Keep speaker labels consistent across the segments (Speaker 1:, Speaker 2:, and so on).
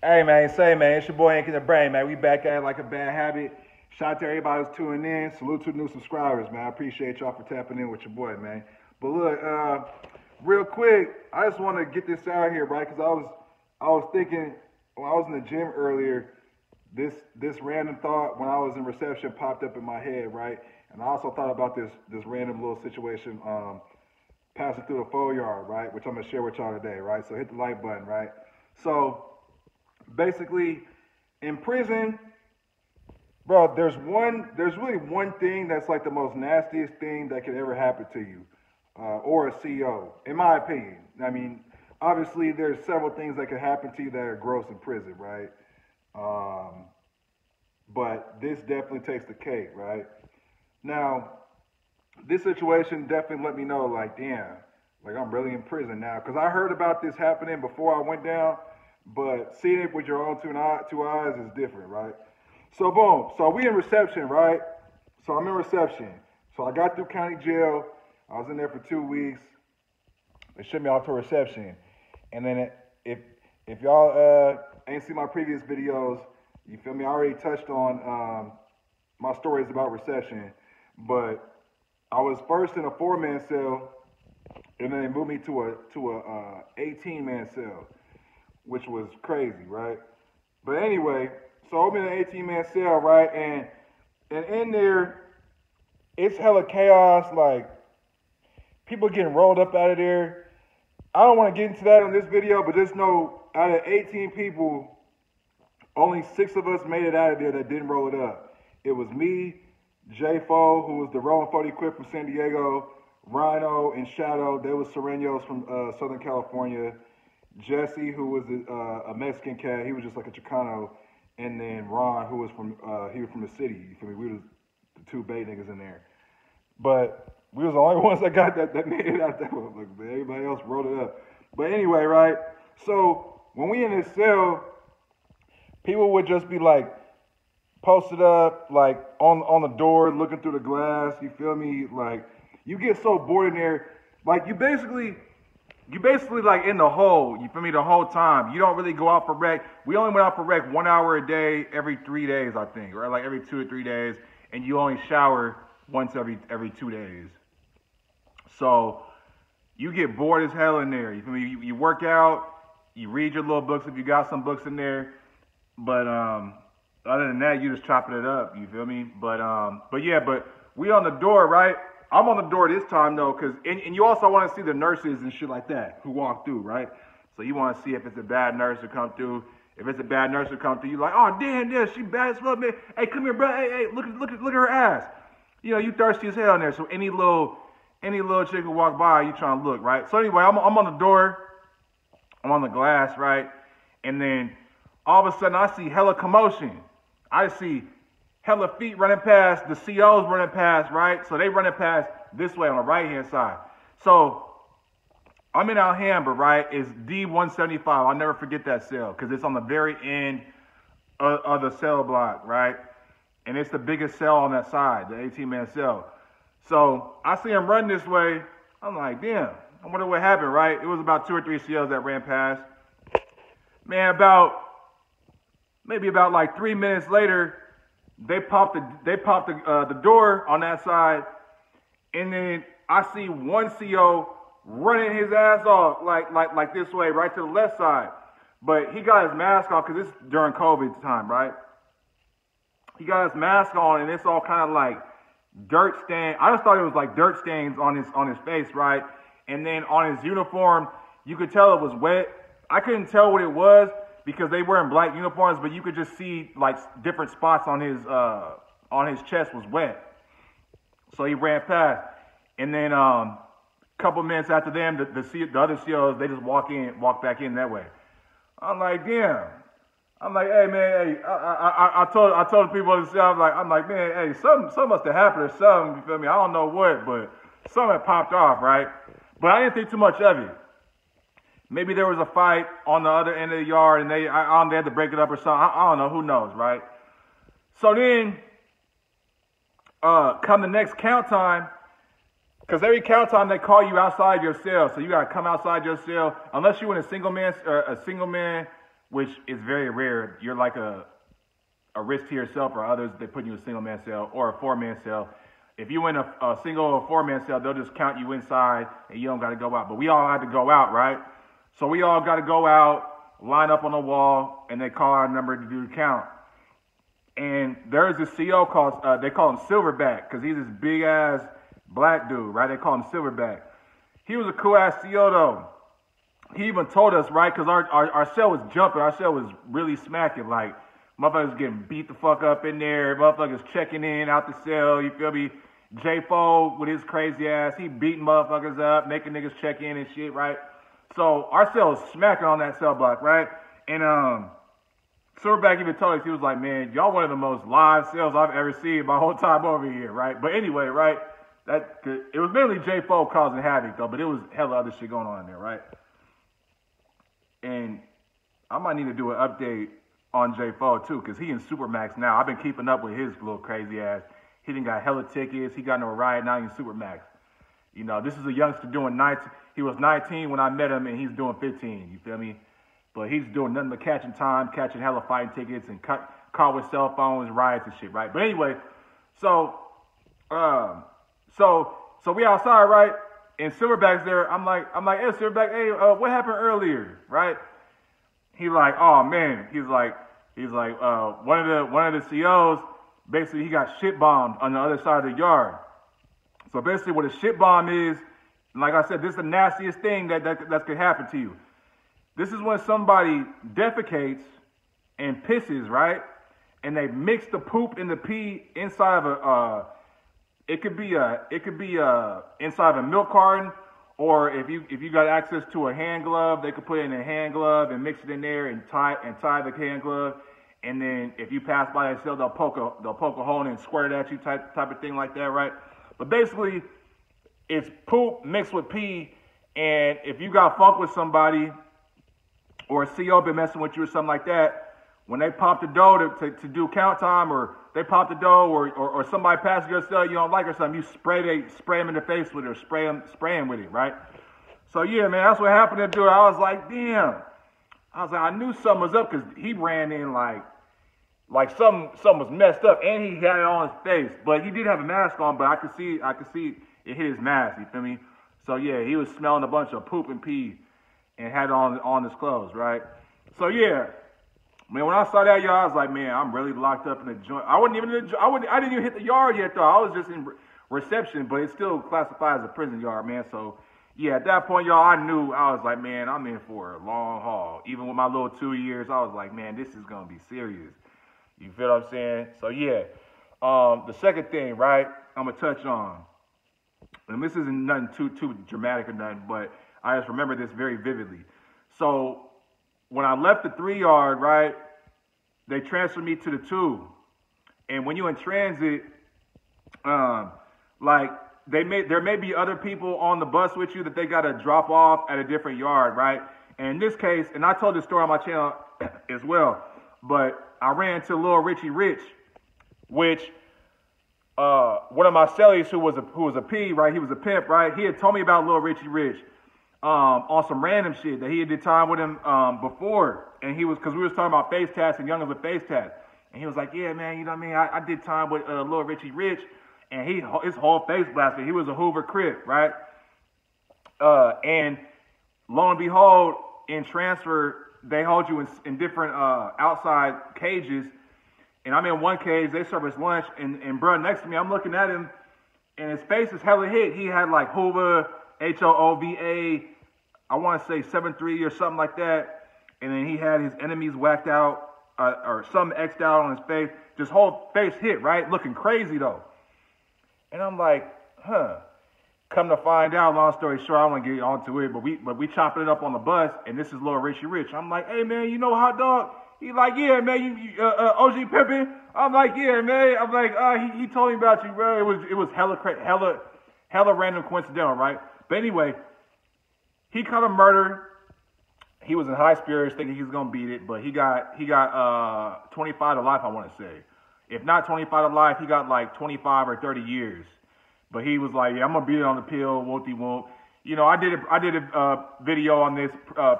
Speaker 1: Hey man, say man, it's your boy Ink in the Brain, man. We back at it like a bad habit. Shout out to everybody who's tuning in. Salute to the new subscribers, man. I appreciate y'all for tapping in with your boy, man. But look, real quick, I just want to get this out here, right? Because I was thinking when I was in the gym earlier, this random thought when I was in reception popped up in my head, right? And I also thought about this random little situation passing through the 4 yard, right? Which I'm gonna share with y'all today, right? So hit the like button, right? So basically in prison, bro, there's really one thing that's like the most nastiest thing that could ever happen to you, or a CO, in my opinion. I mean, obviously there's several things that could happen to you that are gross in prison, right? Um, but this definitely takes the cake, right? Now, this situation definitely let me know, like, damn, like I'm really in prison now. Because I heard about this happening before I went down, but seeing it with your own two eyes is different, right? So, boom. So, we in reception, right? So, I'm in reception. So, I got through county jail. I was in there for 2 weeks. They shipped me off to reception. And then if y'all ain't seen my previous videos, you feel me? I already touched on my stories about reception, but I was first in a 4-man cell, and then they moved me to a 18-man cell, which was crazy, right? But anyway, so I'm in an 18-man cell, right? And in there, it's hella chaos. Like people getting rolled up out of there. I don't want to get into that on this video, but just know out of 18 people, only 6 of us made it out of there that didn't roll it up. It was me, J Fo, who was the Rolling 40 Quip from San Diego, Rhino and Shadow, they was Serenos from Southern California, Jesse, who was a Mexican cat, he was just like a Chicano, and then Ron, who was he was from the city. You feel me? We was the 2 Bay niggas in there. But we was the only ones that got that made it out that motherfucker, man. Everybody else rolled it up. But anyway, right? So when we in this cell, people would just be like posted up, like on the door, looking through the glass. You feel me? Like you get so bored in there, like you basically like in the hole. You feel me? The whole time. You don't really go out for rec. We only went out for rec 1 hour a day, every 3 days, I think, right? Like every 2 or 3 days, and you only shower once every 2 days. So you get bored as hell in there. You feel me? You work out, you read your little books if you got some books in there, but other than that, you just chopping it up. You feel me? But yeah, but we on the door, right? I'm on the door this time though, cause and you also want to see the nurses and shit like that who walk through, right? So you want to see if it's a bad nurse who come through. If it's a bad nurse who come through, you like, oh damn, yeah, she bad as fuck, man. Hey, come here, bro. Hey, look at her ass. You know, you thirsty as hell in there. So any little chick who walk by, you trying to look, right? So anyway, I'm on the door. I'm on the glass, right? And then all of a sudden, I see hella commotion. I see hella feet running past, the COs running past, right? So they running past this way on the right-hand side. So I'm in Alhambra, right? It's D175. I'll never forget that cell because it's on the very end of the cell block, right? And it's the biggest cell on that side, the 18-man cell. So I see him run this way. I'm like, damn, I wonder what happened, right? It was about 2 or 3 COs that ran past. Man, maybe about like 3 minutes later, they popped the door on that side, and then I see one CO running his ass off like this way, right to the left side. But he got his mask on because it's during COVID time, right? He got his mask on, and it's all kind of like dirt stain. I just thought it was like dirt stains on his face, right? And then on his uniform, you could tell it was wet. I couldn't tell what it was because they were in black uniforms, but you could just see like different spots on his chest was wet. So he ran past, and then a couple minutes after them, the other COs, they just walk back in that way. I'm like, damn. I'm like, hey man, hey, I told the people in the cell, I'm like, man, hey, something must have happened or something. You feel me? I don't know what, but something had popped off, right? But I didn't think too much of it. Maybe there was a fight on the other end of the yard, and they had to break it up or something. I don't know. Who knows, right? So then, come the next count time, because every count time they call you outside your cell, so you gotta come outside your cell unless you in a single man
Speaker 2: which is very rare. You're like a risk to yourself or others. They put you in a single man cell or a 4-man cell. If you in a single or 4-man cell, they'll just count you inside and you don't got to go out. But we all had to go out, right? So we all got to go out, line up on the wall, and they call our number to do the count. And there's this CO called, they call him Silverback because he's this big ass black dude, right? They call him Silverback. He was a cool ass CO though. He even told us, right? Because our cell was jumping. Our cell was really smacking. Like, motherfuckers getting beat the fuck up in there. Motherfuckers checking in out the cell. You feel me? J-Fo with his crazy ass. He beating motherfuckers up, making niggas check in and shit, right? So our cell was smacking on that cell block, right? And Silverback even told us, he was like, man, y'all one of the most live cells I've ever seen my whole time over here, right? But anyway, right? It was mainly J-Fo causing havoc, though, but it was hella other shit going on in there, right? And I might need to do an update on J-Fo, too, because he in Supermax now. I've been keeping up with his little crazy ass. He done got hella tickets. He got into a riot. Now he's in Supermax. You know, this is a youngster doing 19. He was 19 when I met him, and he's doing 15. You feel me? But he's doing nothing but catching time, catching hella fighting tickets, and caught with cell phones, riots and shit, right? But anyway, so we outside, right? And Silverback's there. I'm like, hey, Silverback, hey, what happened earlier, right? He like, oh man, he's like, one of the COs, basically he got shit bombed on the other side of the yard. So basically, what a shit bomb is, like I said, this is the nastiest thing that could happen to you. This is when somebody defecates and pisses, right? And they mix the poop and the pee inside of it could be inside of a milk carton, or if you got access to a hand glove, they could put it in a hand glove and mix it in there and tie the hand glove. And then if you pass by that cell, they'll poke a hole in and squirt it at you, type of thing like that, right? But basically, it's poop mixed with pee, and if you got funk with somebody, or a CO been messing with you or something like that, when they pop the dough to do count time, or they pop the dough, or somebody passes your cell you don't like or something, you spray them in the face with it, or spray them with it, right? So yeah, man, that's what happened to the dude. I was like, damn. I knew something was up because he ran in like something was messed up, and he had it on his face. But he did have a mask on, but I could see it hit his mask, you feel me? So yeah, he was smelling a bunch of poop and pee and had it on his clothes, right? So yeah, man, when I saw that, y'all, I was like, man, I'm really locked up in the joint. I didn't even hit the yard yet, though. I was just in reception, but it's still classified as a prison yard, man. So yeah, at that point, y'all, I knew, I was like, man, I'm in for a long haul. Even with my little 2 years, I was like, man, this is going to be serious. You feel what I'm saying? So yeah, the second thing, right, I'm going to touch on, and this isn't nothing too dramatic or nothing, but I just remember this very vividly. So when I left the 3-yard, right, they transferred me to the 2. And when you're in transit, there may be other people on the bus with you that they got to drop off at a different yard, right? And in this case, and I told this story on my channel as well, but I ran into Lil Richie Rich, which one of my cellies who was a P, right? He was a pimp, right? He had told me about Lil Richie Rich on some random shit that he had did time with him before, and because we was talking about face tats and youngins with face tats, and he was like, yeah, man, you know what I mean? I did time with Lil Richie Rich, and his whole face blasted. He was a Hoover Crip, right? And lo and behold, in transfer, they hold you in different outside cages. And I'm in one cage, they serve us lunch, and bro next to me, I'm looking at him, and his face is hella hit. He had like Hoover, HOOVA, I want to say 7-3 or something like that. And then he had his enemies whacked out, or something X'd out on his face. Just whole face hit, right? Looking crazy though. And I'm like, come to find out, long story short, I don't want to get onto it, but we chopping it up on the bus, and this is Lil Richie Rich. I'm like, hey man, you know Hot Dog? He like, yeah man, you OG Pimpin'? I'm like, yeah man. I'm like, he told me about you, bro. It was hella random coincidental, right? But anyway, he caught a murder. He was in high spirits, thinking he was gonna beat it, but he got 25 to life, I want to say. If not 25 to life, he got like 25 or 30 years. But he was like, yeah, I'm going to beat it on the pill, won't. You know, I did a video on this,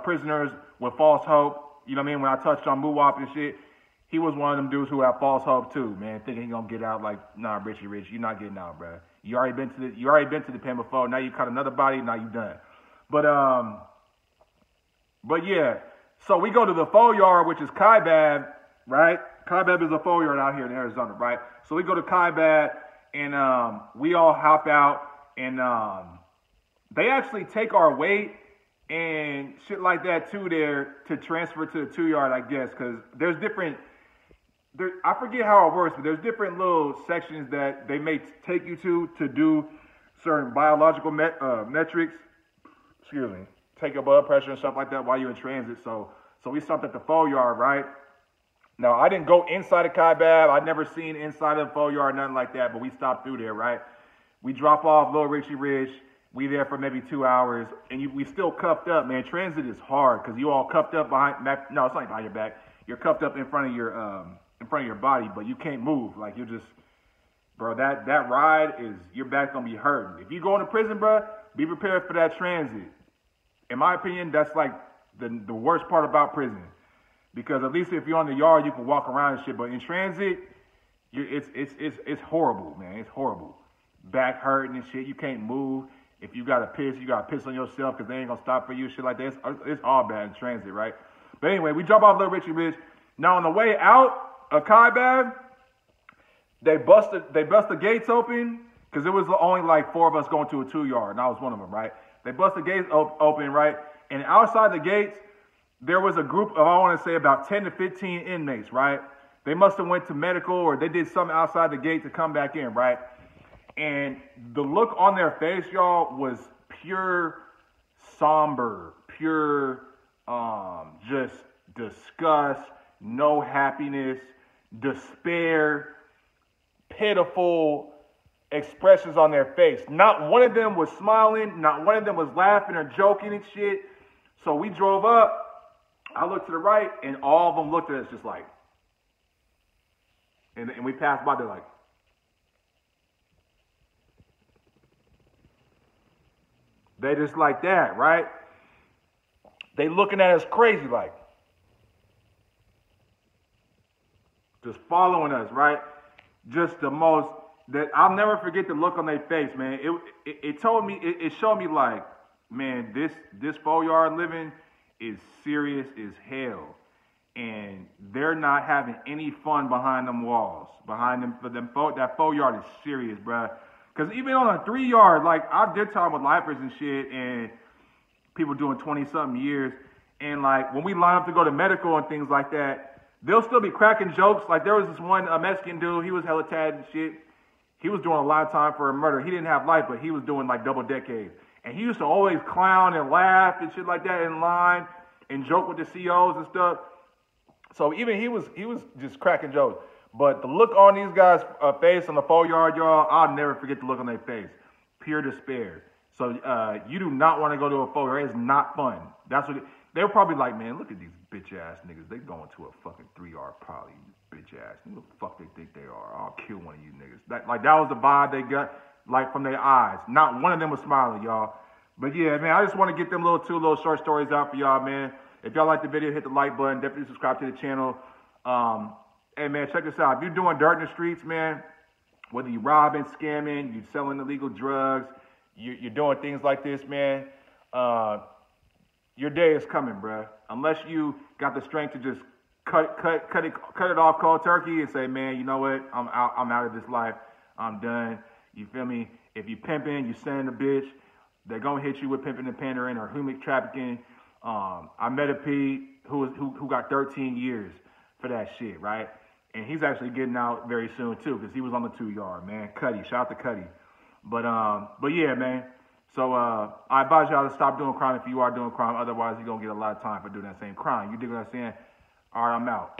Speaker 2: prisoners with false hope. You know what I mean? When I touched on Muwap and shit, he was one of them dudes who had false hope too, man, thinking he gonna get out. Like, nah, Richie Rich, you're not getting out, bro. You already been to the pen before. Now you caught another body. Now you done. But yeah. So we go to the faux yard, which is Kaibab, right? Kaibab is a faux yard out here in Arizona, right? So we go to Kaibab, and we all hop out, and they actually take our weight and shit like that too there to transfer to the 2 yard, I guess, because there's different. I forget how it works, but there's different little sections that they may take you to do certain biological metrics. Excuse me. Take your blood pressure and stuff like that while you're in transit. So we stopped at the faux yard, right? Now, I didn't go inside of Kaibab. I'd never seen inside of the faux yard, nothing like that, but we stopped through there, right? We drop off Little Richie Rich. We there for maybe 2 hours, and we still cuffed up, man. Transit is hard because you all cuffed up behind. No, it's not behind your back. You're cuffed up in front of your body, but you can't move. Like, you just, bro. That ride is, your back's gonna be hurting. If you go into prison, bro, be prepared for that transit. In my opinion, that's like the worst part about prison, because at least if you're on the yard, you can walk around and shit. But in transit, it's horrible, man. It's horrible. Back hurting and shit. You can't move. If you gotta piss, you gotta piss on yourself because they ain't gonna stop for you. Shit like that. It's all bad in transit, right? But anyway, we drop off Little Richie Rich. Now on the way out of Kaibab, they bust the gates open because it was only like 4 of us going to a 2 yard, and I was one of them, right? They bust the gates open, right? And outside the gates, there was a group of, I want to say, about 10 to 15 inmates, right? They must have went to medical or they did something outside the gate to come back in, right? And the look on their face, y'all, was pure somber, pure just disgust, no happiness, despair, pitiful expressions on their face. Not one of them was smiling, not one of them was laughing or joking and shit. So we drove up, I looked to the right, and all of them looked at us just like, and we passed by, they're like, they just like that, right? They looking at us crazy, like, just following us, right? Just the most, that I'll never forget the look on their face, man. It told me, it showed me like, man, this faux yard living is serious as hell. And they're not having any fun behind them walls. Behind them, that faux yard is serious, bruh. Because even on a 3 yard, like, I did time with lifers and shit, and people doing 20-something years, and like, when we line up to go to medical and things like that, they'll still be cracking jokes. Like, there was this one Mexican dude, he was hella tatted and shit. He was doing a lot of time for a murder. He didn't have life, but he was doing like double decades. And he used to always clown and laugh and shit like that in line and joke with the COs and stuff. So even he was just cracking jokes. But the look on these guys' face on the faux yard, y'all, I'll never forget the look on their face. Pure despair. So you do not want to go to a faux yard. It's not fun. That's what they were probably like, man, look at these bitch ass niggas. They going to a fucking 3 yard probably, bitch ass. Who the fuck they think they are? I'll kill one of you niggas. That was the vibe they got, like, from their eyes. Not one of them was smiling, y'all. But yeah, man, I just want to get them two little short stories out for y'all, man. If y'all like the video, hit the like button. Definitely subscribe to the channel. Hey, man, check this out. If you're doing dirt in the streets, man, whether you're robbing, scamming, you're selling illegal drugs, you're doing things like this, man, your day is coming, bruh. Unless you got the strength to just cut it off cold turkey and say, man, you know what? I'm out of this life. I'm done. You feel me? If you pimping, you sending a bitch, they're gonna hit you with pimping and pandering or human trafficking. I met a P who got 13 years for that shit, right? And he's actually getting out very soon too, because he was on the 2 yard, man. Cuddy, shout out to Cuddy. But yeah, man. So I advise y'all to stop doing crime if you are doing crime. Otherwise, you're gonna get a lot of time for doing that same crime. You dig what I'm saying? All right, I'm out.